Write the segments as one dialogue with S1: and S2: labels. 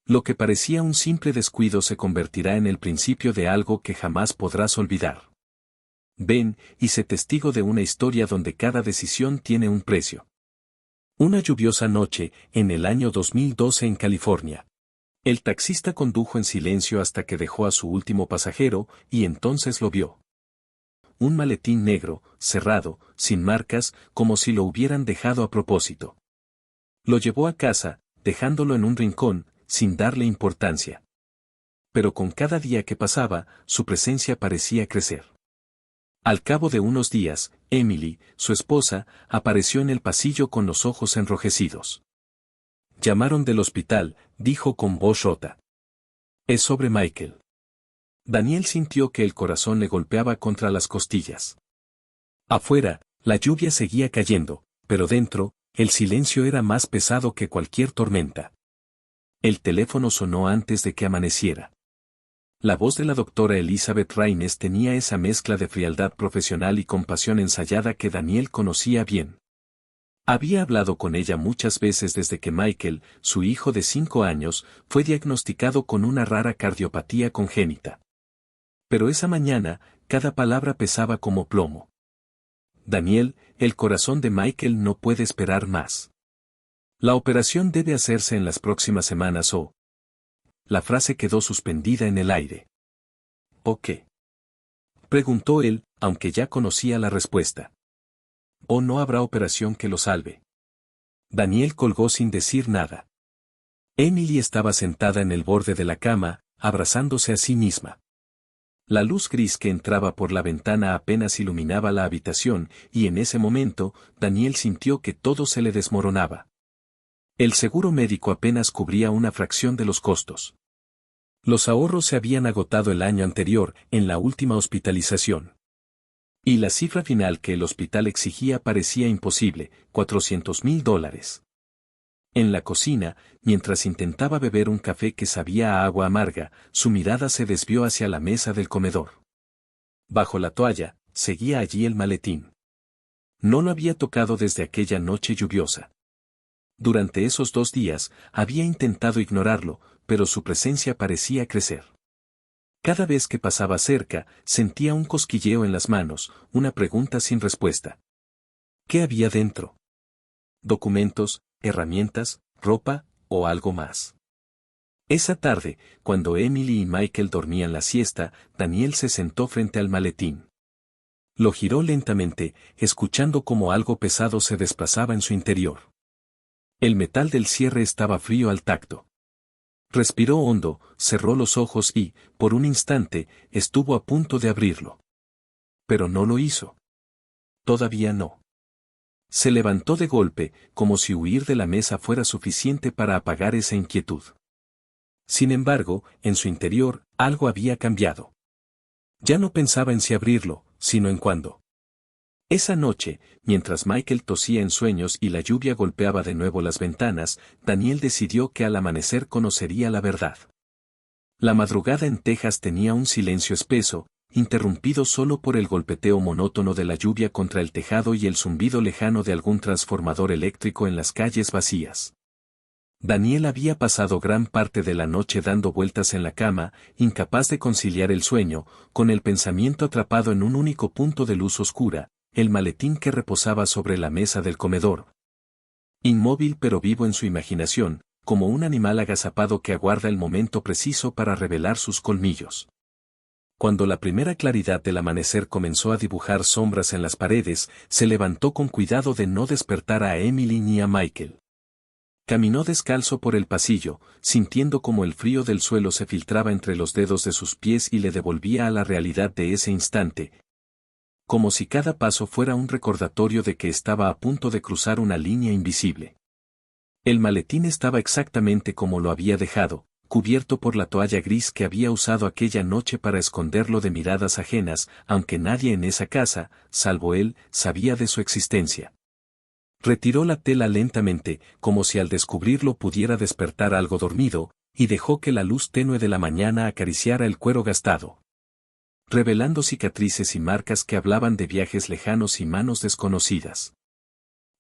S1: Lo que parecía un simple descuido se convertirá en el principio de algo que jamás podrás olvidar. Ven y sé testigo de una historia donde cada decisión tiene un precio. Una lluviosa noche, en el año 2012 en California. El taxista condujo en silencio hasta que dejó a su último pasajero, y entonces lo vio. Un maletín negro, cerrado, sin marcas, como si lo hubieran dejado a propósito. Lo llevó a casa, dejándolo en un rincón, sin darle importancia. Pero con cada día que pasaba, su presencia parecía crecer. Al cabo de unos días, Emily, su esposa, apareció en el pasillo con los ojos enrojecidos. Llamaron del hospital, dijo con voz rota. Es sobre Michael. Daniel sintió que el corazón le golpeaba contra las costillas. Afuera, la lluvia seguía cayendo, pero dentro, el silencio era más pesado que cualquier tormenta. El teléfono sonó antes de que amaneciera. La voz de la doctora Elizabeth Raines tenía esa mezcla de frialdad profesional y compasión ensayada que Daniel conocía bien. Había hablado con ella muchas veces desde que Michael, su hijo de 5 años, fue diagnosticado con una rara cardiopatía congénita. Pero esa mañana, cada palabra pesaba como plomo. Daniel, el corazón de Michael no puede esperar más. La operación debe hacerse en las próximas semanas o... La frase quedó suspendida en el aire. ¿O qué? Preguntó él, aunque ya conocía la respuesta. ¿O no habrá operación que lo salve? Daniel colgó sin decir nada. Emily estaba sentada en el borde de la cama, abrazándose a sí misma. La luz gris que entraba por la ventana apenas iluminaba la habitación, y en ese momento, Daniel sintió que todo se le desmoronaba. El seguro médico apenas cubría una fracción de los costos. Los ahorros se habían agotado el año anterior, en la última hospitalización. Y la cifra final que el hospital exigía parecía imposible, $400,000. En la cocina, mientras intentaba beber un café que sabía a agua amarga, su mirada se desvió hacia la mesa del comedor. Bajo la toalla, seguía allí el maletín. No lo había tocado desde aquella noche lluviosa. Durante esos 2 días, había intentado ignorarlo, pero su presencia parecía crecer. Cada vez que pasaba cerca, sentía un cosquilleo en las manos, una pregunta sin respuesta. ¿Qué había dentro? ¿Documentos, herramientas, ropa, o algo más? Esa tarde, cuando Emily y Michael dormían la siesta, Daniel se sentó frente al maletín. Lo giró lentamente, escuchando cómo algo pesado se desplazaba en su interior. El metal del cierre estaba frío al tacto. Respiró hondo, cerró los ojos y, por un instante, estuvo a punto de abrirlo. Pero no lo hizo. Todavía no. Se levantó de golpe, como si huir de la mesa fuera suficiente para apagar esa inquietud. Sin embargo, en su interior, algo había cambiado. Ya no pensaba en si abrirlo, sino en cuándo. Esa noche, mientras Michael tosía en sueños y la lluvia golpeaba de nuevo las ventanas, Daniel decidió que al amanecer conocería la verdad. La madrugada en Texas tenía un silencio espeso, interrumpido solo por el golpeteo monótono de la lluvia contra el tejado y el zumbido lejano de algún transformador eléctrico en las calles vacías. Daniel había pasado gran parte de la noche dando vueltas en la cama, incapaz de conciliar el sueño, con el pensamiento atrapado en un único punto de luz oscura, el maletín que reposaba sobre la mesa del comedor. Inmóvil pero vivo en su imaginación, como un animal agazapado que aguarda el momento preciso para revelar sus colmillos. Cuando la primera claridad del amanecer comenzó a dibujar sombras en las paredes, se levantó con cuidado de no despertar a Emily ni a Michael. Caminó descalzo por el pasillo, sintiendo como el frío del suelo se filtraba entre los dedos de sus pies y le devolvía a la realidad de ese instante, como si cada paso fuera un recordatorio de que estaba a punto de cruzar una línea invisible. El maletín estaba exactamente como lo había dejado, cubierto por la toalla gris que había usado aquella noche para esconderlo de miradas ajenas, aunque nadie en esa casa, salvo él, sabía de su existencia. Retiró la tela lentamente, como si al descubrirlo pudiera despertar algo dormido, y dejó que la luz tenue de la mañana acariciara el cuero gastado, revelando cicatrices y marcas que hablaban de viajes lejanos y manos desconocidas.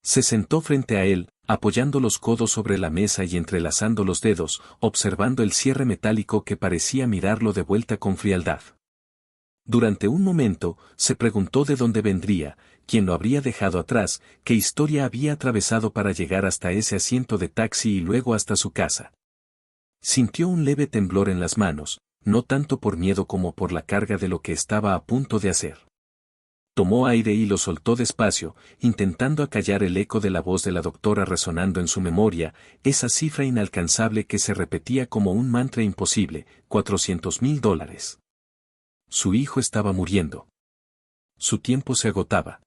S1: Se sentó frente a él, apoyando los codos sobre la mesa y entrelazando los dedos, observando el cierre metálico que parecía mirarlo de vuelta con frialdad. Durante un momento, se preguntó de dónde vendría, quién lo habría dejado atrás, qué historia había atravesado para llegar hasta ese asiento de taxi y luego hasta su casa. Sintió un leve temblor en las manos, no tanto por miedo como por la carga de lo que estaba a punto de hacer. Tomó aire y lo soltó despacio, intentando acallar el eco de la voz de la doctora resonando en su memoria, esa cifra inalcanzable que se repetía como un mantra imposible, $400,000. Su hijo estaba muriendo. Su tiempo se agotaba.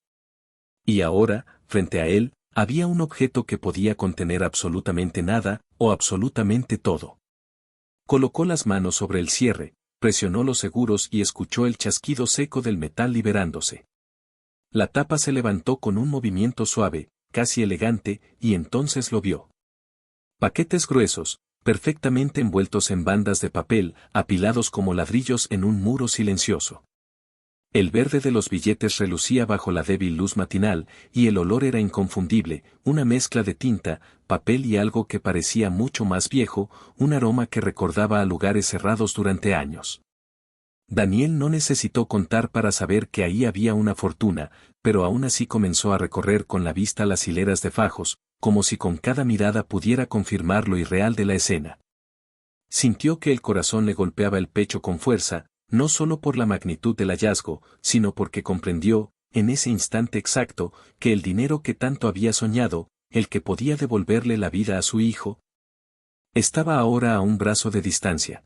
S1: Y ahora, frente a él, había un objeto que podía contener absolutamente nada, o absolutamente todo. Colocó las manos sobre el cierre, presionó los seguros y escuchó el chasquido seco del metal liberándose. La tapa se levantó con un movimiento suave, casi elegante, y entonces lo vio. Paquetes gruesos, perfectamente envueltos en bandas de papel, apilados como ladrillos en un muro silencioso. El verde de los billetes relucía bajo la débil luz matinal, y el olor era inconfundible, una mezcla de tinta, papel y algo que parecía mucho más viejo, un aroma que recordaba a lugares cerrados durante años. Daniel no necesitó contar para saber que ahí había una fortuna, pero aún así comenzó a recorrer con la vista las hileras de fajos, como si con cada mirada pudiera confirmar lo irreal de la escena. Sintió que el corazón le golpeaba el pecho con fuerza, no solo por la magnitud del hallazgo, sino porque comprendió, en ese instante exacto, que el dinero que tanto había soñado, el que podía devolverle la vida a su hijo, estaba ahora a un brazo de distancia.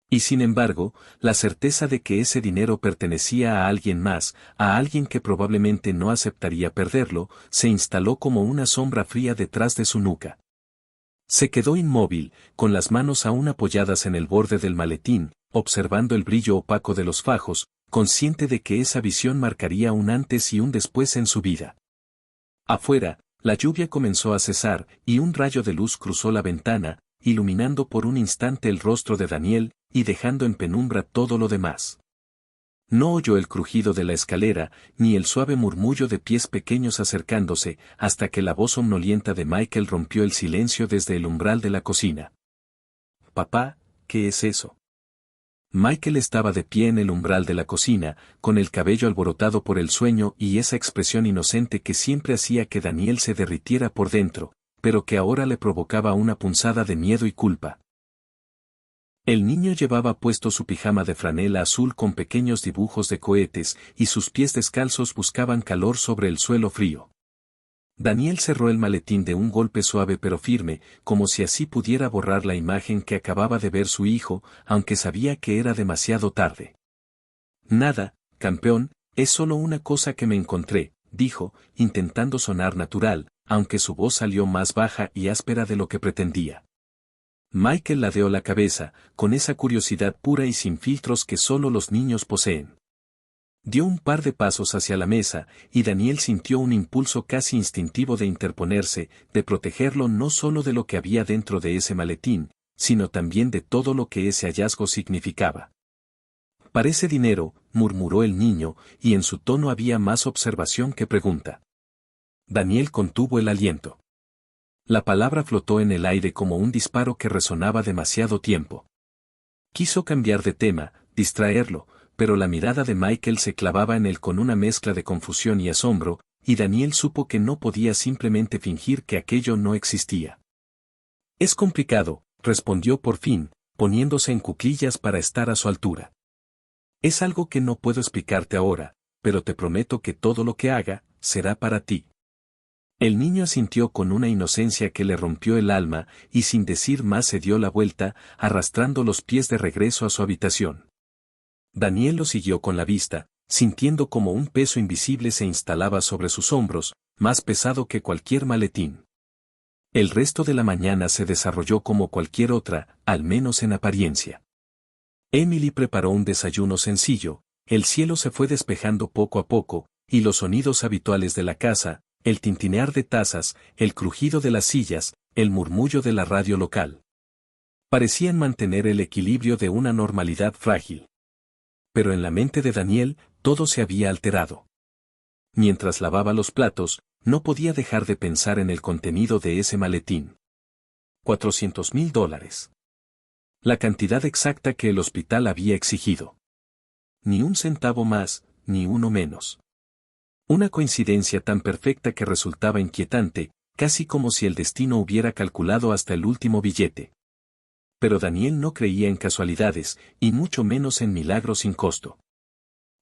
S1: Y sin embargo, la certeza de que ese dinero pertenecía a alguien más, a alguien que probablemente no aceptaría perderlo, se instaló como una sombra fría detrás de su nuca. Se quedó inmóvil, con las manos aún apoyadas en el borde del maletín, observando el brillo opaco de los fajos, consciente de que esa visión marcaría un antes y un después en su vida. Afuera, la lluvia comenzó a cesar, y un rayo de luz cruzó la ventana, iluminando por un instante el rostro de Daniel, y dejando en penumbra todo lo demás. No oyó el crujido de la escalera, ni el suave murmullo de pies pequeños acercándose, hasta que la voz somnolienta de Michael rompió el silencio desde el umbral de la cocina. «Papá, ¿qué es eso?» Michael estaba de pie en el umbral de la cocina, con el cabello alborotado por el sueño y esa expresión inocente que siempre hacía que Daniel se derritiera por dentro, pero que ahora le provocaba una punzada de miedo y culpa. El niño llevaba puesto su pijama de franela azul con pequeños dibujos de cohetes, y sus pies descalzos buscaban calor sobre el suelo frío. Daniel cerró el maletín de un golpe suave pero firme, como si así pudiera borrar la imagen que acababa de ver su hijo, aunque sabía que era demasiado tarde. «Nada, campeón, es solo una cosa que me encontré», dijo, intentando sonar natural, aunque su voz salió más baja y áspera de lo que pretendía. Michael ladeó la cabeza, con esa curiosidad pura y sin filtros que solo los niños poseen. Dio un par de pasos hacia la mesa, y Daniel sintió un impulso casi instintivo de interponerse, de protegerlo no solo de lo que había dentro de ese maletín, sino también de todo lo que ese hallazgo significaba. «Parece dinero», murmuró el niño, y en su tono había más observación que pregunta. Daniel contuvo el aliento. La palabra flotó en el aire como un disparo que resonaba demasiado tiempo. Quiso cambiar de tema, distraerlo, pero la mirada de Michael se clavaba en él con una mezcla de confusión y asombro, y Daniel supo que no podía simplemente fingir que aquello no existía. «Es complicado», respondió por fin, poniéndose en cuclillas para estar a su altura. «Es algo que no puedo explicarte ahora, pero te prometo que todo lo que haga, será para ti». El niño asintió con una inocencia que le rompió el alma, y sin decir más se dio la vuelta, arrastrando los pies de regreso a su habitación. Daniel lo siguió con la vista, sintiendo como un peso invisible se instalaba sobre sus hombros, más pesado que cualquier maletín. El resto de la mañana se desarrolló como cualquier otra, al menos en apariencia. Emily preparó un desayuno sencillo, el cielo se fue despejando poco a poco, y los sonidos habituales de la casa, el tintinear de tazas, el crujido de las sillas, el murmullo de la radio local, parecían mantener el equilibrio de una normalidad frágil. Pero en la mente de Daniel, todo se había alterado. Mientras lavaba los platos, No podía dejar de pensar en el contenido de ese maletín. $400,000. La cantidad exacta que el hospital había exigido. Ni un centavo más, ni uno menos. Una coincidencia tan perfecta que resultaba inquietante, casi como si el destino hubiera calculado hasta el último billete. Pero Daniel no creía en casualidades, y mucho menos en milagros sin costo.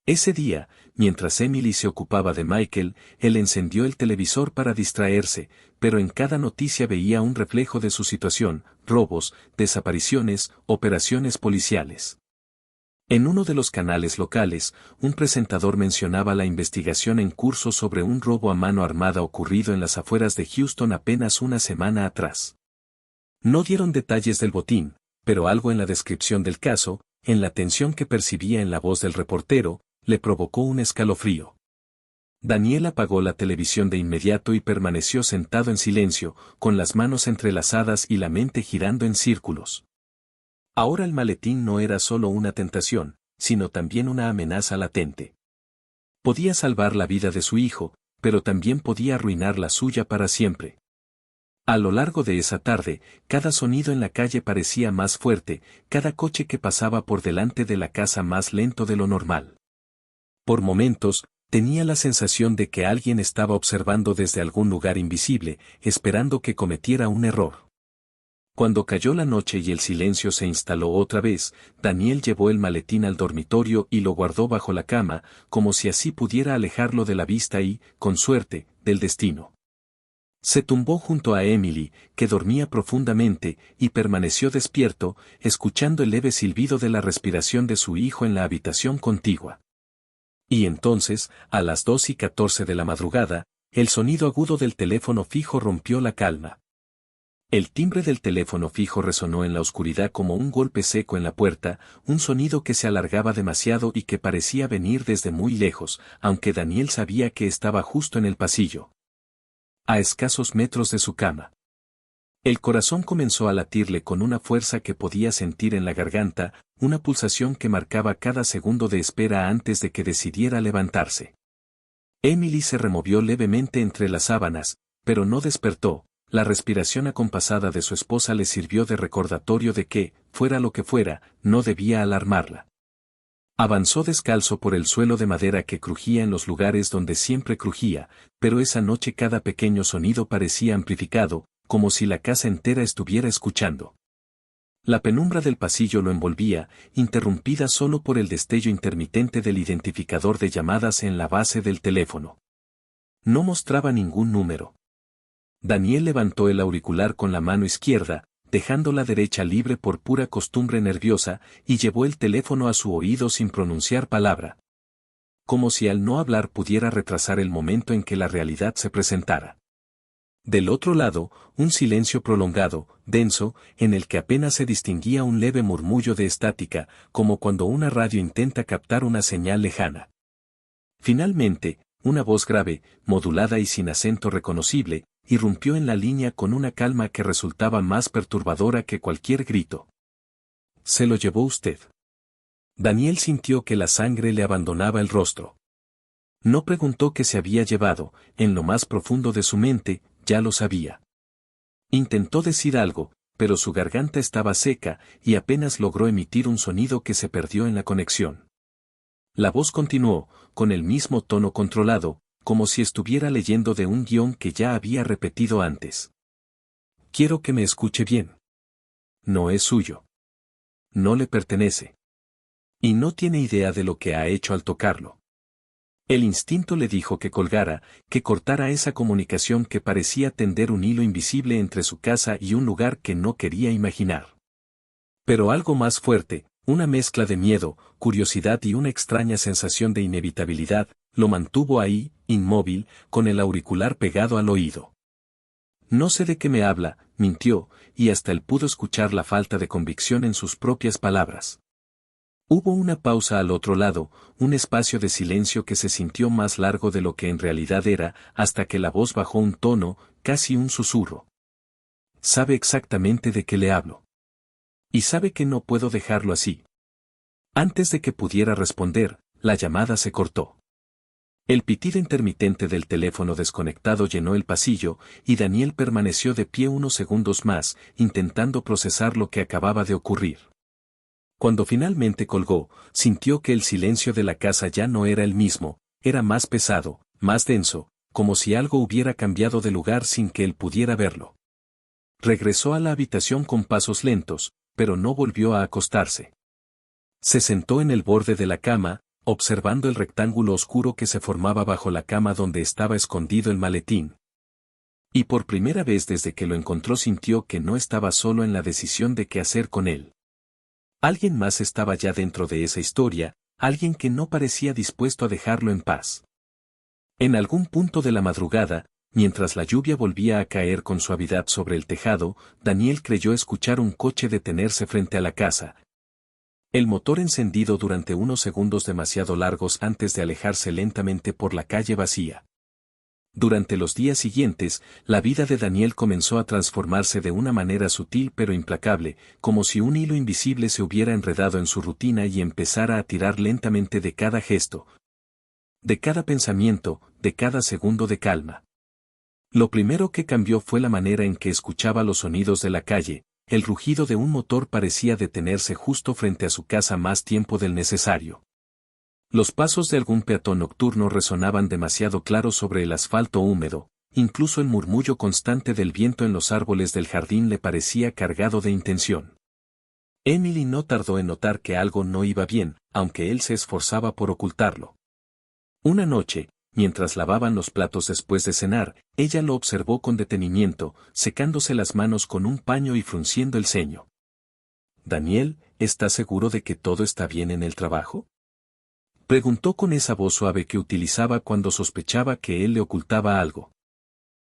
S1: Ese día, mientras Emily se ocupaba de Michael, él encendió el televisor para distraerse, pero en cada noticia veía un reflejo de su situación: robos, desapariciones, operaciones policiales. En uno de los canales locales, un presentador mencionaba la investigación en curso sobre un robo a mano armada ocurrido en las afueras de Houston apenas una semana atrás. No dieron detalles del botín, pero algo en la descripción del caso, en la tensión que percibía en la voz del reportero, le provocó un escalofrío. Daniel apagó la televisión de inmediato y permaneció sentado en silencio, con las manos entrelazadas y la mente girando en círculos. Ahora el maletín no era solo una tentación, sino también una amenaza latente. Podía salvar la vida de su hijo, pero también podía arruinar la suya para siempre. A lo largo de esa tarde, cada sonido en la calle parecía más fuerte, cada coche que pasaba por delante de la casa más lento de lo normal. Por momentos, tenía la sensación de que alguien estaba observando desde algún lugar invisible, esperando que cometiera un error. Cuando cayó la noche y el silencio se instaló otra vez, Daniel llevó el maletín al dormitorio y lo guardó bajo la cama, como si así pudiera alejarlo de la vista y, con suerte, del destino. Se tumbó junto a Emily, que dormía profundamente, y permaneció despierto, escuchando el leve silbido de la respiración de su hijo en la habitación contigua. Y entonces, a las 2:14 de la madrugada, el sonido agudo del teléfono fijo rompió la calma. El timbre del teléfono fijo resonó en la oscuridad como un golpe seco en la puerta, un sonido que se alargaba demasiado y que parecía venir desde muy lejos, aunque Daniel sabía que estaba justo en el pasillo, a escasos metros de su cama. El corazón comenzó a latirle con una fuerza que podía sentir en la garganta, una pulsación que marcaba cada segundo de espera antes de que decidiera levantarse. Emily se removió levemente entre las sábanas, pero no despertó. La respiración acompasada de su esposa le sirvió de recordatorio de que, fuera lo que fuera, no debía alarmarla. Avanzó descalzo por el suelo de madera que crujía en los lugares donde siempre crujía, pero esa noche cada pequeño sonido parecía amplificado, como si la casa entera estuviera escuchando. La penumbra del pasillo lo envolvía, interrumpida solo por el destello intermitente del identificador de llamadas en la base del teléfono. No mostraba ningún número. Daniel levantó el auricular con la mano izquierda, dejando la derecha libre por pura costumbre nerviosa, y llevó el teléfono a su oído sin pronunciar palabra. Como si al no hablar pudiera retrasar el momento en que la realidad se presentara. Del otro lado, un silencio prolongado, denso, en el que apenas se distinguía un leve murmullo de estática, como cuando una radio intenta captar una señal lejana. Finalmente, una voz grave, modulada y sin acento reconocible, irrumpió en la línea con una calma que resultaba más perturbadora que cualquier grito. «¿Se lo llevó usted?» Daniel sintió que la sangre le abandonaba el rostro. No preguntó qué se había llevado, en lo más profundo de su mente, ya lo sabía. Intentó decir algo, pero su garganta estaba seca, y apenas logró emitir un sonido que se perdió en la conexión. La voz continuó, con el mismo tono controlado, como si estuviera leyendo de un guión que ya había repetido antes. «Quiero que me escuche bien. No es suyo. No le pertenece. Y no tiene idea de lo que ha hecho al tocarlo». El instinto le dijo que colgara, que cortara esa comunicación que parecía tender un hilo invisible entre su casa y un lugar que no quería imaginar. Pero algo más fuerte, una mezcla de miedo, curiosidad y una extraña sensación de inevitabilidad, lo mantuvo ahí, inmóvil, con el auricular pegado al oído. «No sé de qué me habla», mintió, y hasta él pudo escuchar la falta de convicción en sus propias palabras. Hubo una pausa al otro lado, un espacio de silencio que se sintió más largo de lo que en realidad era, hasta que la voz bajó un tono, casi un susurro. «Sabe exactamente de qué le hablo. Y sabe que no puedo dejarlo así». Antes de que pudiera responder, la llamada se cortó. El pitido intermitente del teléfono desconectado llenó el pasillo, y Daniel permaneció de pie unos segundos más, intentando procesar lo que acababa de ocurrir. Cuando finalmente colgó, sintió que el silencio de la casa ya no era el mismo, era más pesado, más denso, como si algo hubiera cambiado de lugar sin que él pudiera verlo. Regresó a la habitación con pasos lentos, pero no volvió a acostarse. Se sentó en el borde de la cama, observando el rectángulo oscuro que se formaba bajo la cama donde estaba escondido el maletín. Y por primera vez desde que lo encontró sintió que no estaba solo en la decisión de qué hacer con él. Alguien más estaba ya dentro de esa historia, alguien que no parecía dispuesto a dejarlo en paz. En algún punto de la madrugada, mientras la lluvia volvía a caer con suavidad sobre el tejado, Daniel creyó escuchar un coche detenerse frente a la casa. El motor encendido durante unos segundos demasiado largos antes de alejarse lentamente por la calle vacía. Durante los días siguientes, la vida de Daniel comenzó a transformarse de una manera sutil pero implacable, como si un hilo invisible se hubiera enredado en su rutina y empezara a tirar lentamente de cada gesto, de cada pensamiento, de cada segundo de calma. Lo primero que cambió fue la manera en que escuchaba los sonidos de la calle. El rugido de un motor parecía detenerse justo frente a su casa más tiempo del necesario. Los pasos de algún peatón nocturno resonaban demasiado claros sobre el asfalto húmedo, incluso el murmullo constante del viento en los árboles del jardín le parecía cargado de intención. Emily no tardó en notar que algo no iba bien, aunque él se esforzaba por ocultarlo. Una noche, mientras lavaban los platos después de cenar, ella lo observó con detenimiento, secándose las manos con un paño y frunciendo el ceño. «Daniel, ¿estás seguro de que todo está bien en el trabajo?», preguntó con esa voz suave que utilizaba cuando sospechaba que él le ocultaba algo.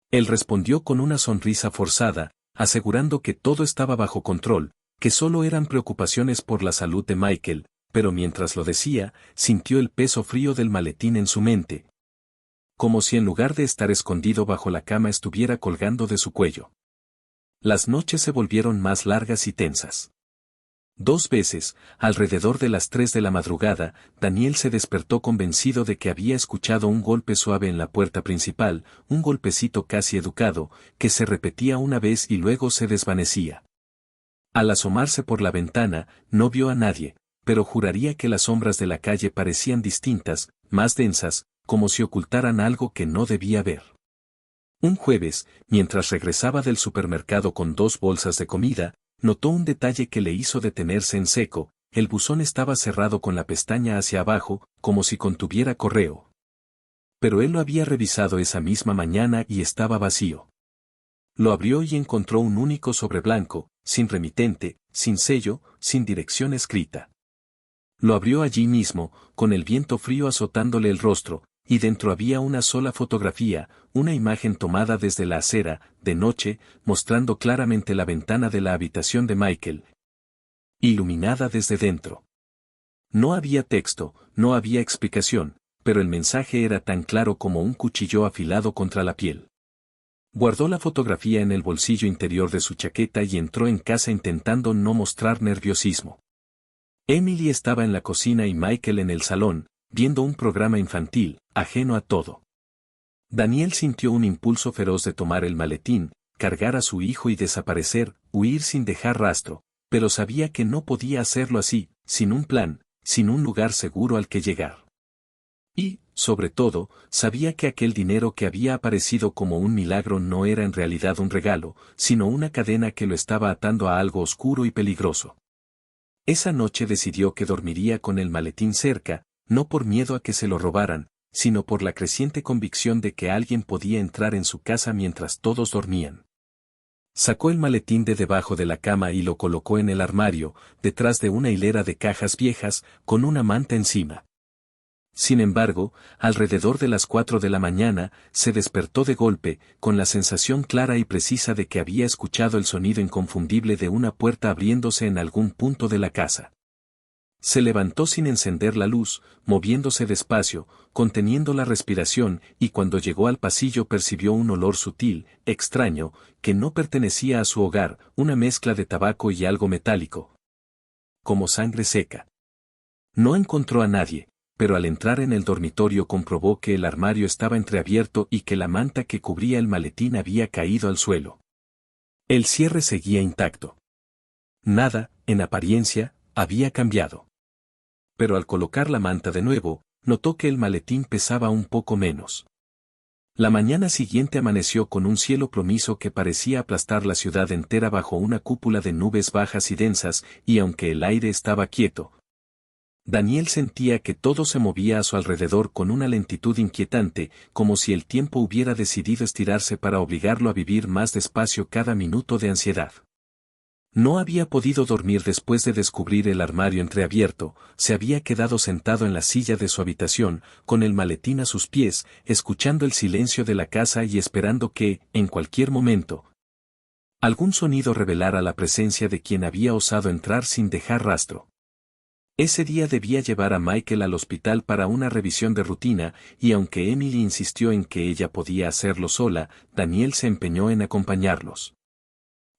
S1: Él respondió con una sonrisa forzada, asegurando que todo estaba bajo control, que solo eran preocupaciones por la salud de Michael, pero mientras lo decía, sintió el peso frío del maletín en su mente. Como si en lugar de estar escondido bajo la cama estuviera colgando de su cuello. Las noches se volvieron más largas y tensas. 2 veces, alrededor de las 3 de la madrugada, Daniel se despertó convencido de que había escuchado un golpe suave en la puerta principal, un golpecito casi educado, que se repetía una vez y luego se desvanecía. Al asomarse por la ventana, no vio a nadie, pero juraría que las sombras de la calle parecían distintas, más densas, como si ocultaran algo que no debía ver. Un jueves, mientras regresaba del supermercado con 2 bolsas de comida, notó un detalle que le hizo detenerse en seco: el buzón estaba cerrado con la pestaña hacia abajo, como si contuviera correo. Pero él lo había revisado esa misma mañana y estaba vacío. Lo abrió y encontró un único sobre blanco, sin remitente, sin sello, sin dirección escrita. Lo abrió allí mismo, con el viento frío azotándole el rostro, y dentro había una sola fotografía, una imagen tomada desde la acera, de noche, mostrando claramente la ventana de la habitación de Michael, iluminada desde dentro. No había texto, no había explicación, pero el mensaje era tan claro como un cuchillo afilado contra la piel. Guardó la fotografía en el bolsillo interior de su chaqueta y entró en casa intentando no mostrar nerviosismo. Emily estaba en la cocina y Michael en el salón, viendo un programa infantil, ajeno a todo. Daniel sintió un impulso feroz de tomar el maletín, cargar a su hijo y desaparecer, huir sin dejar rastro, pero sabía que no podía hacerlo así, sin un plan, sin un lugar seguro al que llegar. Y, sobre todo, sabía que aquel dinero que había aparecido como un milagro no era en realidad un regalo, sino una cadena que lo estaba atando a algo oscuro y peligroso. Esa noche decidió que dormiría con el maletín cerca, no por miedo a que se lo robaran, sino por la creciente convicción de que alguien podía entrar en su casa mientras todos dormían. Sacó el maletín de debajo de la cama y lo colocó en el armario, detrás de una hilera de cajas viejas, con una manta encima. Sin embargo, alrededor de las 4 de la mañana, se despertó de golpe, con la sensación clara y precisa de que había escuchado el sonido inconfundible de una puerta abriéndose en algún punto de la casa. Se levantó sin encender la luz, moviéndose despacio, conteniendo la respiración, y cuando llegó al pasillo percibió un olor sutil, extraño, que no pertenecía a su hogar, una mezcla de tabaco y algo metálico. Como sangre seca. No encontró a nadie, pero al entrar en el dormitorio comprobó que el armario estaba entreabierto y que la manta que cubría el maletín había caído al suelo. El cierre seguía intacto. Nada, en apariencia, había cambiado. Pero al colocar la manta de nuevo, notó que el maletín pesaba un poco menos. La mañana siguiente amaneció con un cielo plomizo que parecía aplastar la ciudad entera bajo una cúpula de nubes bajas y densas, y aunque el aire estaba quieto, Daniel sentía que todo se movía a su alrededor con una lentitud inquietante, como si el tiempo hubiera decidido estirarse para obligarlo a vivir más despacio cada minuto de ansiedad. No había podido dormir después de descubrir el armario entreabierto, se había quedado sentado en la silla de su habitación, con el maletín a sus pies, escuchando el silencio de la casa y esperando que, en cualquier momento, algún sonido revelara la presencia de quien había osado entrar sin dejar rastro. Ese día debía llevar a Michael al hospital para una revisión de rutina, y aunque Emily insistió en que ella podía hacerlo sola, Daniel se empeñó en acompañarlos.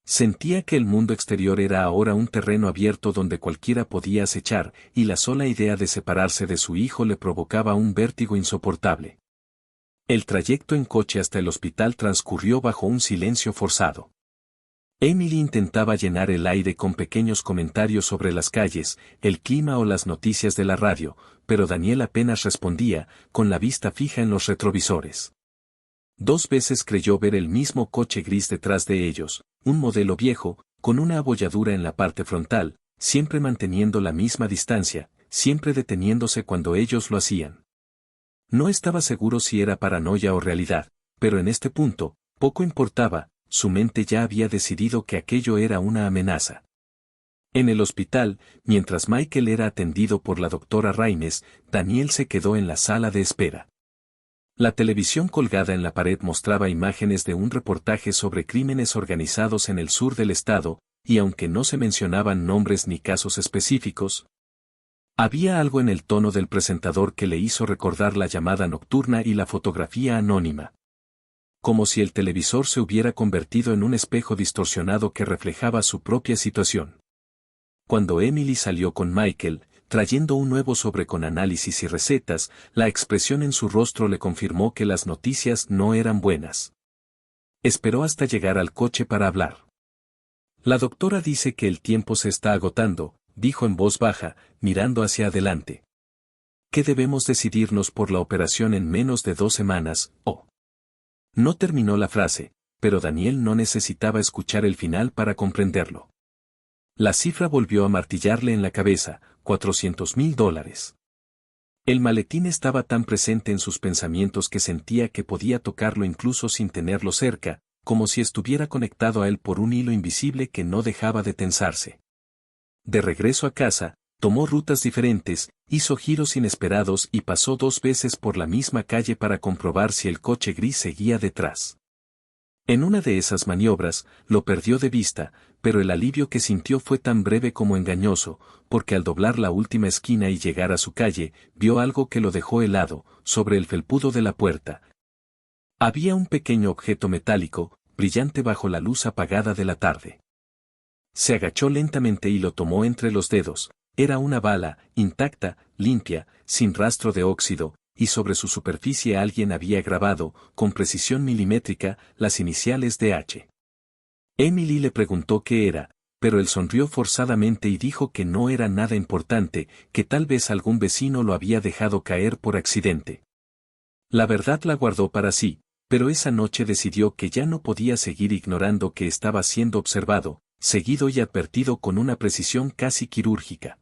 S1: Sentía que el mundo exterior era ahora un terreno abierto donde cualquiera podía acechar, y la sola idea de separarse de su hijo le provocaba un vértigo insoportable. El trayecto en coche hasta el hospital transcurrió bajo un silencio forzado. Emily intentaba llenar el aire con pequeños comentarios sobre las calles, el clima o las noticias de la radio, pero Daniel apenas respondía, con la vista fija en los retrovisores. 2 veces creyó ver el mismo coche gris detrás de ellos, un modelo viejo, con una abolladura en la parte frontal, siempre manteniendo la misma distancia, siempre deteniéndose cuando ellos lo hacían. No estaba seguro si era paranoia o realidad, pero en este punto, poco importaba, su mente ya había decidido que aquello era una amenaza. En el hospital, mientras Michael era atendido por la doctora Raines, Daniel se quedó en la sala de espera. La televisión colgada en la pared mostraba imágenes de un reportaje sobre crímenes organizados en el sur del estado, y aunque no se mencionaban nombres ni casos específicos, había algo en el tono del presentador que le hizo recordar la llamada nocturna y la fotografía anónima. Como si el televisor se hubiera convertido en un espejo distorsionado que reflejaba su propia situación. Cuando Emily salió con Michael, trayendo un nuevo sobre con análisis y recetas, la expresión en su rostro le confirmó que las noticias no eran buenas. Esperó hasta llegar al coche para hablar. La doctora dice que el tiempo se está agotando, dijo en voz baja, mirando hacia adelante. ¿Qué debemos decidirnos por la operación en menos de 2 semanas, oh? No terminó la frase, pero Daniel no necesitaba escuchar el final para comprenderlo. La cifra volvió a martillarle en la cabeza, $400,000. El maletín estaba tan presente en sus pensamientos que sentía que podía tocarlo incluso sin tenerlo cerca, como si estuviera conectado a él por un hilo invisible que no dejaba de tensarse. De regreso a casa, tomó rutas diferentes, hizo giros inesperados y pasó 2 veces por la misma calle para comprobar si el coche gris seguía detrás. En una de esas maniobras, lo perdió de vista, pero el alivio que sintió fue tan breve como engañoso, porque al doblar la última esquina y llegar a su calle, vio algo que lo dejó helado, sobre el felpudo de la puerta. Había un pequeño objeto metálico, brillante bajo la luz apagada de la tarde. Se agachó lentamente y lo tomó entre los dedos. Era una bala, intacta, limpia, sin rastro de óxido, y sobre su superficie alguien había grabado, con precisión milimétrica, las iniciales de H. Emily le preguntó qué era, pero él sonrió forzadamente y dijo que no era nada importante, que tal vez algún vecino lo había dejado caer por accidente. La verdad la guardó para sí, pero esa noche decidió que ya no podía seguir ignorando que estaba siendo observado, seguido y advertido con una precisión casi quirúrgica.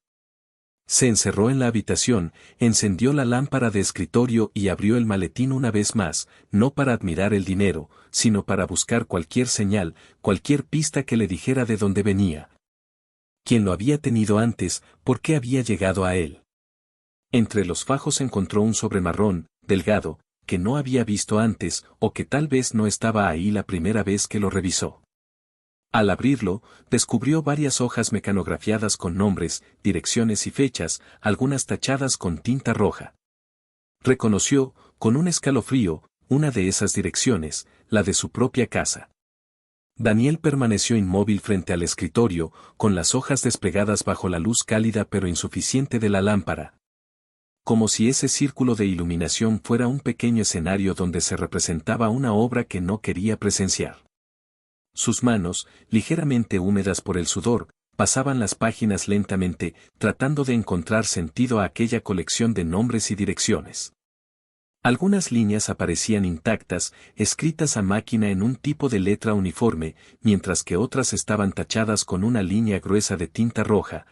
S1: Se encerró en la habitación, encendió la lámpara de escritorio y abrió el maletín una vez más, no para admirar el dinero, sino para buscar cualquier señal, cualquier pista que le dijera de dónde venía. ¿Quién lo había tenido antes? ¿Por qué había llegado a él? Entre los fajos encontró un sobre marrón, delgado, que no había visto antes, o que tal vez no estaba ahí la primera vez que lo revisó. Al abrirlo, descubrió varias hojas mecanografiadas con nombres, direcciones y fechas, algunas tachadas con tinta roja. Reconoció, con un escalofrío, una de esas direcciones, la de su propia casa. Daniel permaneció inmóvil frente al escritorio, con las hojas desplegadas bajo la luz cálida pero insuficiente de la lámpara. como si ese círculo de iluminación fuera un pequeño escenario donde se representaba una obra que no quería presenciar. Sus manos, ligeramente húmedas por el sudor, pasaban las páginas lentamente, tratando de encontrar sentido a aquella colección de nombres y direcciones. Algunas líneas aparecían intactas, escritas a máquina en un tipo de letra uniforme, mientras que otras estaban tachadas con una línea gruesa de tinta roja,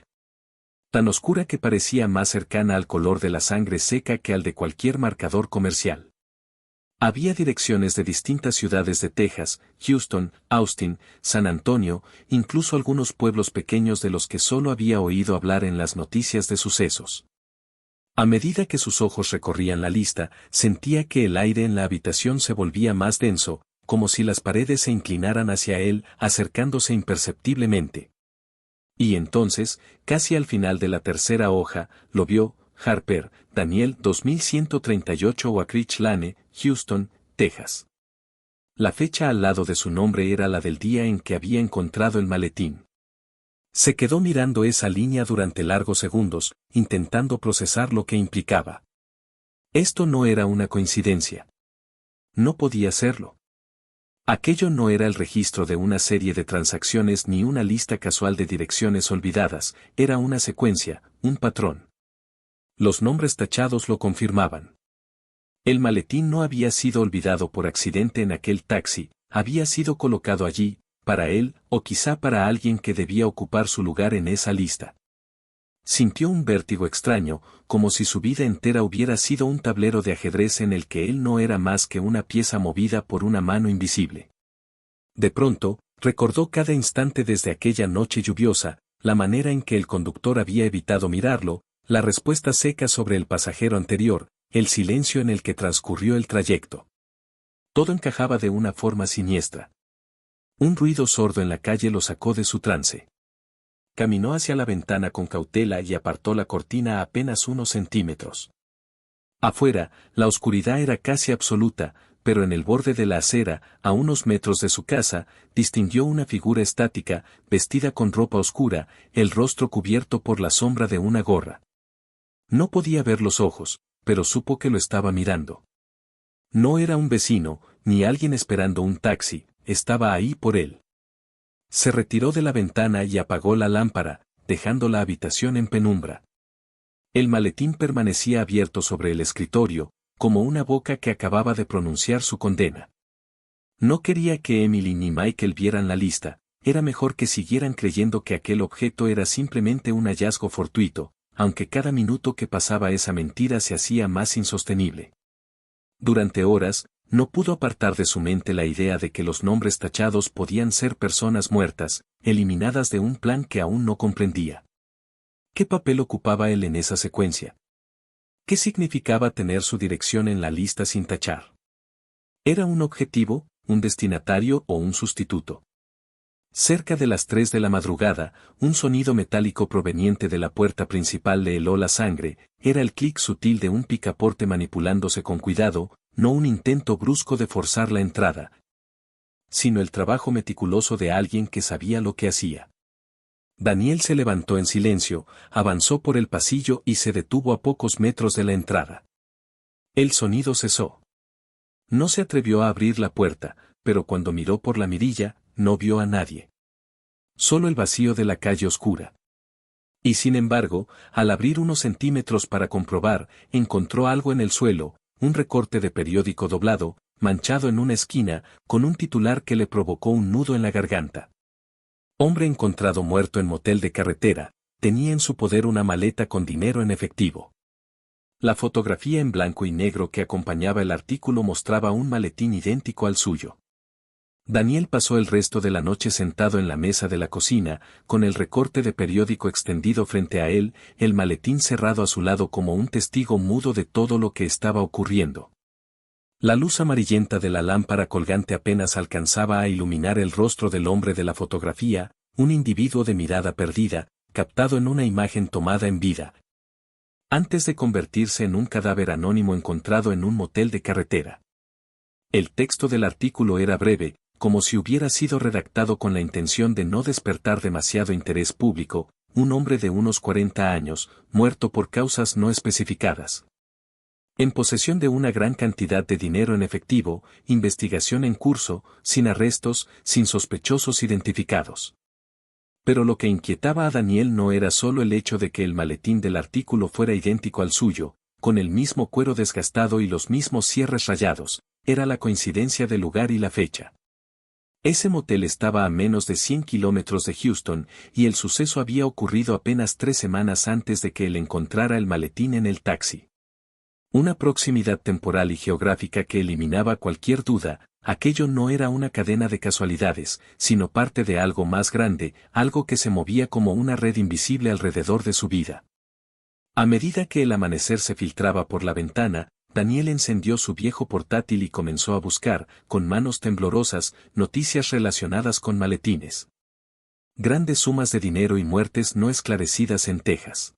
S1: tan oscura que parecía más cercana al color de la sangre seca que al de cualquier marcador comercial. Había direcciones de distintas ciudades de Texas, Houston, Austin, San Antonio, incluso algunos pueblos pequeños de los que solo había oído hablar en las noticias de sucesos. A medida que sus ojos recorrían la lista, sentía que el aire en la habitación se volvía más denso, como si las paredes se inclinaran hacia él, acercándose imperceptiblemente. Y entonces, casi al final de la tercera hoja, lo vio: Harper, Daniel 2138 Oak Lane, Houston, Texas. La fecha al lado de su nombre era la del día en que había encontrado el maletín. Se quedó mirando esa línea durante largos segundos, intentando procesar lo que implicaba. Esto no era una coincidencia. No podía serlo. Aquello no era el registro de una serie de transacciones ni una lista casual de direcciones olvidadas, era una secuencia, un patrón. Los nombres tachados lo confirmaban. El maletín no había sido olvidado por accidente en aquel taxi, había sido colocado allí, para él, o quizá para alguien que debía ocupar su lugar en esa lista. Sintió un vértigo extraño, como si su vida entera hubiera sido un tablero de ajedrez en el que él no era más que una pieza movida por una mano invisible. De pronto, recordó cada instante desde aquella noche lluviosa, la manera en que el conductor había evitado mirarlo, la respuesta seca sobre el pasajero anterior, el silencio en el que transcurrió el trayecto. Todo encajaba de una forma siniestra. Un ruido sordo en la calle lo sacó de su trance. Caminó hacia la ventana con cautela y apartó la cortina a apenas unos centímetros. Afuera, la oscuridad era casi absoluta, pero en el borde de la acera, a unos metros de su casa, distinguió una figura estática, vestida con ropa oscura, el rostro cubierto por la sombra de una gorra. No podía ver los ojos, pero supo que lo estaba mirando. No era un vecino, ni alguien esperando un taxi, estaba ahí por él. Se retiró de la ventana y apagó la lámpara, dejando la habitación en penumbra. El maletín permanecía abierto sobre el escritorio, como una boca que acababa de pronunciar su condena. No quería que Emily ni Michael vieran la lista, era mejor que siguieran creyendo que aquel objeto era simplemente un hallazgo fortuito, aunque cada minuto que pasaba esa mentira se hacía más insostenible. Durante horas, no pudo apartar de su mente la idea de que los nombres tachados podían ser personas muertas, eliminadas de un plan que aún no comprendía. ¿Qué papel ocupaba él en esa secuencia? ¿Qué significaba tener su dirección en la lista sin tachar? ¿Era un objetivo, un destinatario o un sustituto? Cerca de las 3 de la madrugada, un sonido metálico proveniente de la puerta principal le heló la sangre, era el clic sutil de un picaporte manipulándose con cuidado, no un intento brusco de forzar la entrada, sino el trabajo meticuloso de alguien que sabía lo que hacía. Daniel se levantó en silencio, avanzó por el pasillo y se detuvo a pocos metros de la entrada. El sonido cesó. No se atrevió a abrir la puerta, pero cuando miró por la mirilla, no vio a nadie. Solo el vacío de la calle oscura. Y sin embargo, al abrir unos centímetros para comprobar, encontró algo en el suelo, un recorte de periódico doblado, manchado en una esquina, con un titular que le provocó un nudo en la garganta. Hombre encontrado muerto en motel de carretera, tenía en su poder una maleta con dinero en efectivo. La fotografía en blanco y negro que acompañaba el artículo mostraba un maletín idéntico al suyo. Daniel pasó el resto de la noche sentado en la mesa de la cocina, con el recorte de periódico extendido frente a él, el maletín cerrado a su lado como un testigo mudo de todo lo que estaba ocurriendo. La luz amarillenta de la lámpara colgante apenas alcanzaba a iluminar el rostro del hombre de la fotografía, un individuo de mirada perdida, captado en una imagen tomada en vida, antes de convertirse en un cadáver anónimo encontrado en un motel de carretera. El texto del artículo era breve, como si hubiera sido redactado con la intención de no despertar demasiado interés público, un hombre de unos 40 años, muerto por causas no especificadas. En posesión de una gran cantidad de dinero en efectivo, investigación en curso, sin arrestos, sin sospechosos identificados. Pero lo que inquietaba a Daniel no era solo el hecho de que el maletín del artículo fuera idéntico al suyo, con el mismo cuero desgastado y los mismos cierres rayados, era la coincidencia del lugar y la fecha. Ese motel estaba a menos de 100 kilómetros de Houston, y el suceso había ocurrido apenas 3 semanas antes de que él encontrara el maletín en el taxi. Una proximidad temporal y geográfica que eliminaba cualquier duda. Aquello no era una cadena de casualidades, sino parte de algo más grande, algo que se movía como una red invisible alrededor de su vida. A medida que el amanecer se filtraba por la ventana, Daniel encendió su viejo portátil y comenzó a buscar, con manos temblorosas, noticias relacionadas con maletines. Grandes sumas de dinero y muertes no esclarecidas en Texas.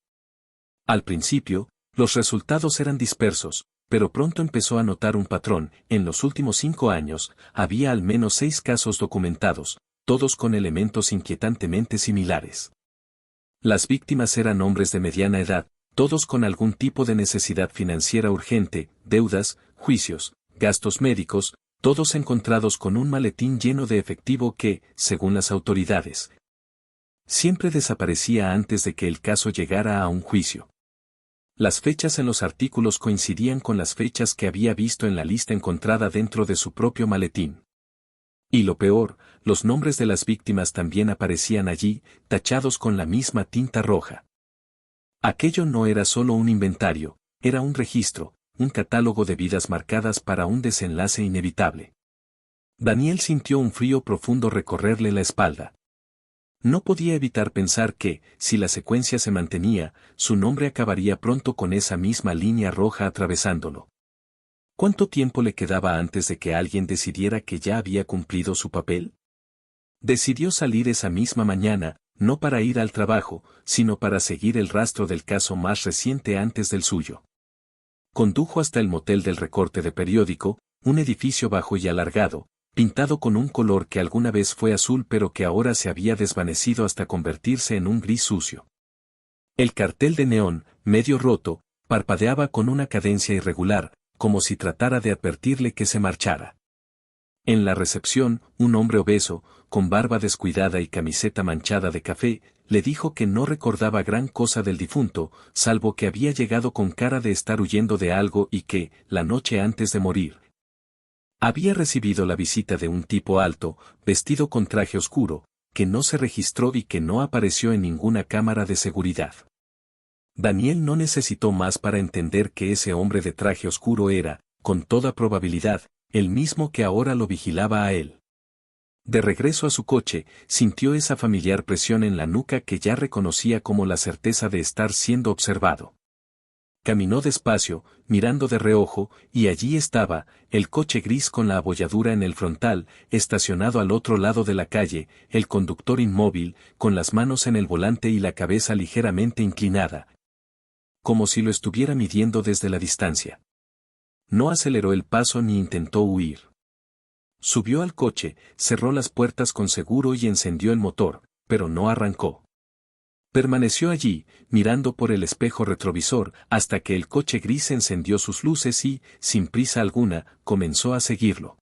S1: Al principio, los resultados eran dispersos, pero pronto empezó a notar un patrón. En los últimos 5 años, había al menos 6 casos documentados, todos con elementos inquietantemente similares. Las víctimas eran hombres de mediana edad, todos con algún tipo de necesidad financiera urgente, deudas, juicios, gastos médicos, todos encontrados con un maletín lleno de efectivo que, según las autoridades, siempre desaparecía antes de que el caso llegara a un juicio. Las fechas en los artículos coincidían con las fechas que había visto en la lista encontrada dentro de su propio maletín. Y lo peor, los nombres de las víctimas también aparecían allí, tachados con la misma tinta roja. Aquello no era solo un inventario, era un registro, un catálogo de vidas marcadas para un desenlace inevitable. Daniel sintió un frío profundo recorrerle la espalda. No podía evitar pensar que, si la secuencia se mantenía, su nombre acabaría pronto con esa misma línea roja atravesándolo. ¿Cuánto tiempo le quedaba antes de que alguien decidiera que ya había cumplido su papel? Decidió salir esa misma mañana, no para ir al trabajo, sino para seguir el rastro del caso más reciente antes del suyo. Condujo hasta el motel del recorte de periódico, un edificio bajo y alargado, pintado con un color que alguna vez fue azul pero que ahora se había desvanecido hasta convertirse en un gris sucio. El cartel de neón, medio roto, parpadeaba con una cadencia irregular, como si tratara de advertirle que se marchara. En la recepción, un hombre obeso, con barba descuidada y camiseta manchada de café, le dijo que no recordaba gran cosa del difunto, salvo que había llegado con cara de estar huyendo de algo y que, la noche antes de morir, había recibido la visita de un tipo alto, vestido con traje oscuro, que no se registró y que no apareció en ninguna cámara de seguridad. Daniel no necesitó más para entender que ese hombre de traje oscuro era, con toda probabilidad, el mismo que ahora lo vigilaba a él. De regreso a su coche, sintió esa familiar presión en la nuca que ya reconocía como la certeza de estar siendo observado. Caminó despacio, mirando de reojo, y allí estaba, el coche gris con la abolladura en el frontal, estacionado al otro lado de la calle, el conductor inmóvil, con las manos en el volante y la cabeza ligeramente inclinada, como si lo estuviera midiendo desde la distancia. No aceleró el paso ni intentó huir. Subió al coche, cerró las puertas con seguro y encendió el motor, pero no arrancó. Permaneció allí, mirando por el espejo retrovisor, hasta que el coche gris encendió sus luces y, sin prisa alguna, comenzó a seguirlo.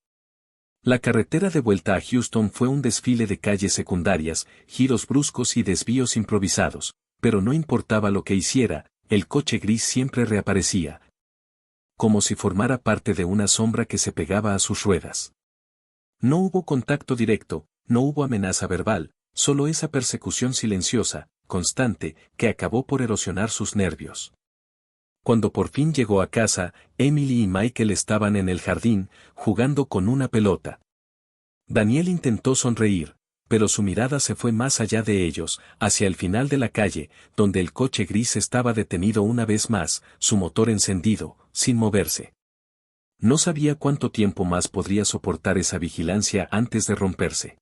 S1: La carretera de vuelta a Houston fue un desfile de calles secundarias, giros bruscos y desvíos improvisados, pero no importaba lo que hiciera, el coche gris siempre reaparecía, como si formara parte de una sombra que se pegaba a sus ruedas. No hubo contacto directo, no hubo amenaza verbal, solo esa persecución silenciosa, constante, que acabó por erosionar sus nervios. Cuando por fin llegó a casa, Emily y Michael estaban en el jardín, jugando con una pelota. Daniel intentó sonreír, pero su mirada se fue más allá de ellos, hacia el final de la calle, donde el coche gris estaba detenido una vez más, su motor encendido, sin moverse. No sabía cuánto tiempo más podría soportar esa vigilancia antes de romperse.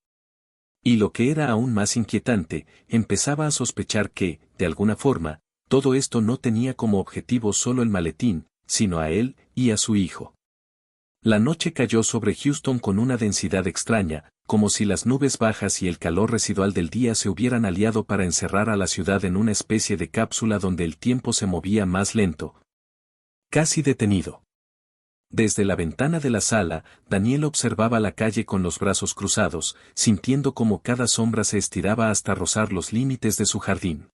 S1: Y lo que era aún más inquietante, empezaba a sospechar que, de alguna forma, todo esto no tenía como objetivo solo el maletín, sino a él y a su hijo. La noche cayó sobre Houston con una densidad extraña, como si las nubes bajas y el calor residual del día se hubieran aliado para encerrar a la ciudad en una especie de cápsula donde el tiempo se movía más lento, casi detenido. Desde la ventana de la sala, Daniel observaba la calle con los brazos cruzados, sintiendo como cada sombra se estiraba hasta rozar los límites de su jardín.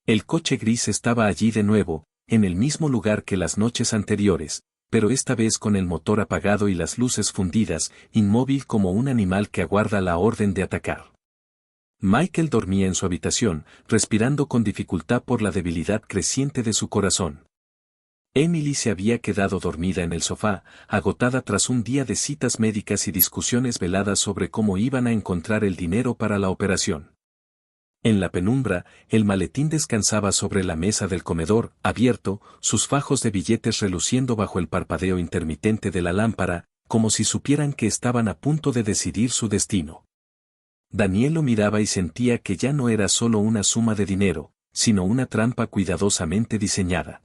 S1: El coche gris estaba allí de nuevo, en el mismo lugar que las noches anteriores, pero esta vez con el motor apagado y las luces fundidas, inmóvil como un animal que aguarda la orden de atacar. Michael dormía en su habitación, respirando con dificultad por la debilidad creciente de su corazón. Emily se había quedado dormida en el sofá, agotada tras un día de citas médicas y discusiones veladas sobre cómo iban a encontrar el dinero para la operación. En la penumbra, el maletín descansaba sobre la mesa del comedor, abierto, sus fajos de billetes reluciendo bajo el parpadeo intermitente de la lámpara, como si supieran que estaban a punto de decidir su destino. Daniel lo miraba y sentía que ya no era solo una suma de dinero, sino una trampa cuidadosamente diseñada.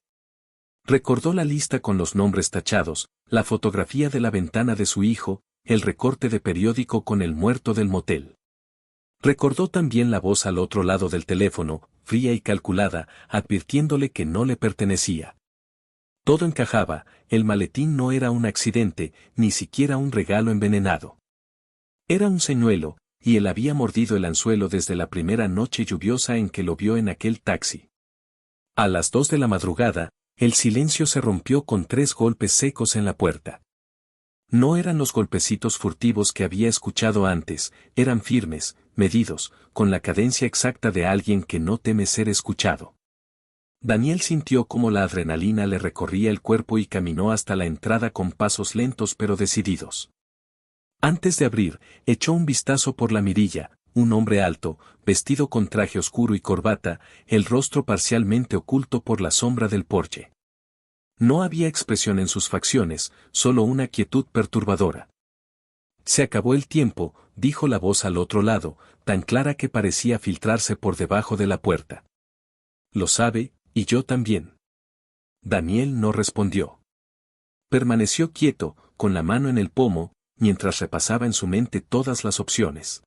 S1: Recordó la lista con los nombres tachados, la fotografía de la ventana de su hijo, el recorte de periódico con el muerto del motel. Recordó también la voz al otro lado del teléfono, fría y calculada, advirtiéndole que no le pertenecía. Todo encajaba, el maletín no era un accidente, ni siquiera un regalo envenenado. Era un señuelo, y él había mordido el anzuelo desde la primera noche lluviosa en que lo vio en aquel taxi. A las 2 de la madrugada, el silencio se rompió con 3 golpes secos en la puerta. No eran los golpecitos furtivos que había escuchado antes, eran firmes, medidos, con la cadencia exacta de alguien que no teme ser escuchado. Daniel sintió cómo la adrenalina le recorría el cuerpo y caminó hasta la entrada con pasos lentos pero decididos. Antes de abrir, echó un vistazo por la mirilla, un hombre alto, vestido con traje oscuro y corbata, el rostro parcialmente oculto por la sombra del porche. No había expresión en sus facciones, solo una quietud perturbadora. Se acabó el tiempo, dijo la voz al otro lado, tan clara que parecía filtrarse por debajo de la puerta. Lo sabe, y yo también. Daniel no respondió. Permaneció quieto, con la mano en el pomo, mientras repasaba en su mente todas las opciones.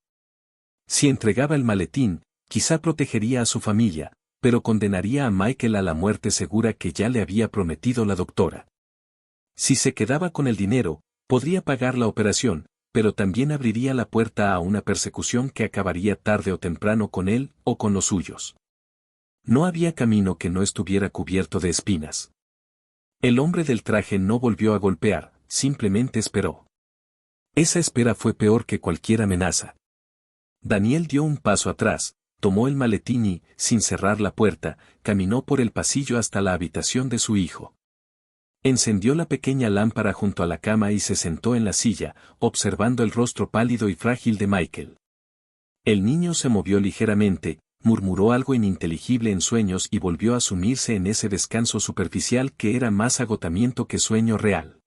S1: Si entregaba el maletín, quizá protegería a su familia, pero condenaría a Michael a la muerte segura que ya le había prometido la doctora. Si se quedaba con el dinero, podría pagar la operación, pero también abriría la puerta a una persecución que acabaría tarde o temprano con él o con los suyos. No había camino que no estuviera cubierto de espinas. El hombre del traje no volvió a golpear, simplemente esperó. Esa espera fue peor que cualquier amenaza. Daniel dio un paso atrás, tomó el maletín y, sin cerrar la puerta, caminó por el pasillo hasta la habitación de su hijo. Encendió la pequeña lámpara junto a la cama y se sentó en la silla, observando el rostro pálido y frágil de Michael. El niño se movió ligeramente, murmuró algo ininteligible en sueños y volvió a sumirse en ese descanso superficial que era más agotamiento que sueño real.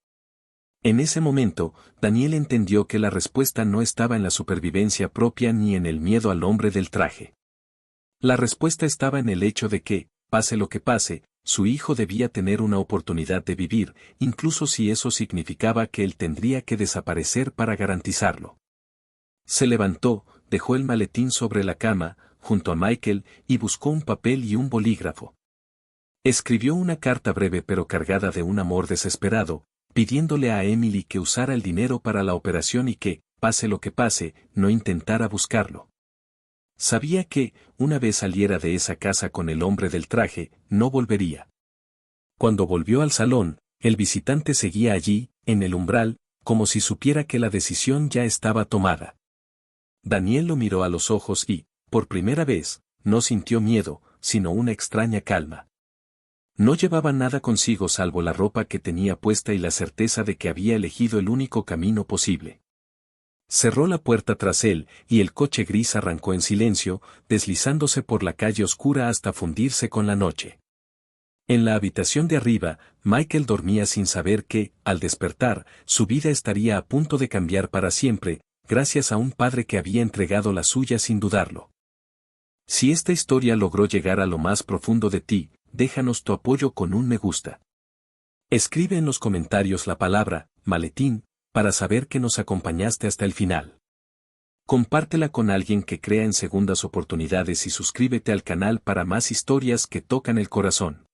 S1: En ese momento, Daniel entendió que la respuesta no estaba en la supervivencia propia ni en el miedo al hombre del traje. La respuesta estaba en el hecho de que, pase lo que pase, su hijo debía tener una oportunidad de vivir, incluso si eso significaba que él tendría que desaparecer para garantizarlo. Se levantó, dejó el maletín sobre la cama, junto a Michael, y buscó un papel y un bolígrafo. Escribió una carta breve pero cargada de un amor desesperado, pidiéndole a Emily que usara el dinero para la operación y que, pase lo que pase, no intentara buscarlo. Sabía que, una vez saliera de esa casa con el hombre del traje, no volvería. Cuando volvió al salón, el visitante seguía allí, en el umbral, como si supiera que la decisión ya estaba tomada. Daniel lo miró a los ojos y, por primera vez, no sintió miedo, sino una extraña calma. No llevaba nada consigo salvo la ropa que tenía puesta y la certeza de que había elegido el único camino posible. Cerró la puerta tras él, y el coche gris arrancó en silencio, deslizándose por la calle oscura hasta fundirse con la noche. En la habitación de arriba, Michael dormía sin saber que, al despertar, su vida estaría a punto de cambiar para siempre, gracias a un padre que había entregado la suya sin dudarlo. Si esta historia logró llegar a lo más profundo de ti, déjanos tu apoyo con un me gusta. Escribe en los comentarios la palabra, maletín, para saber que nos acompañaste hasta el final. Compártela con alguien que crea en segundas oportunidades y suscríbete al canal para más historias que tocan el corazón.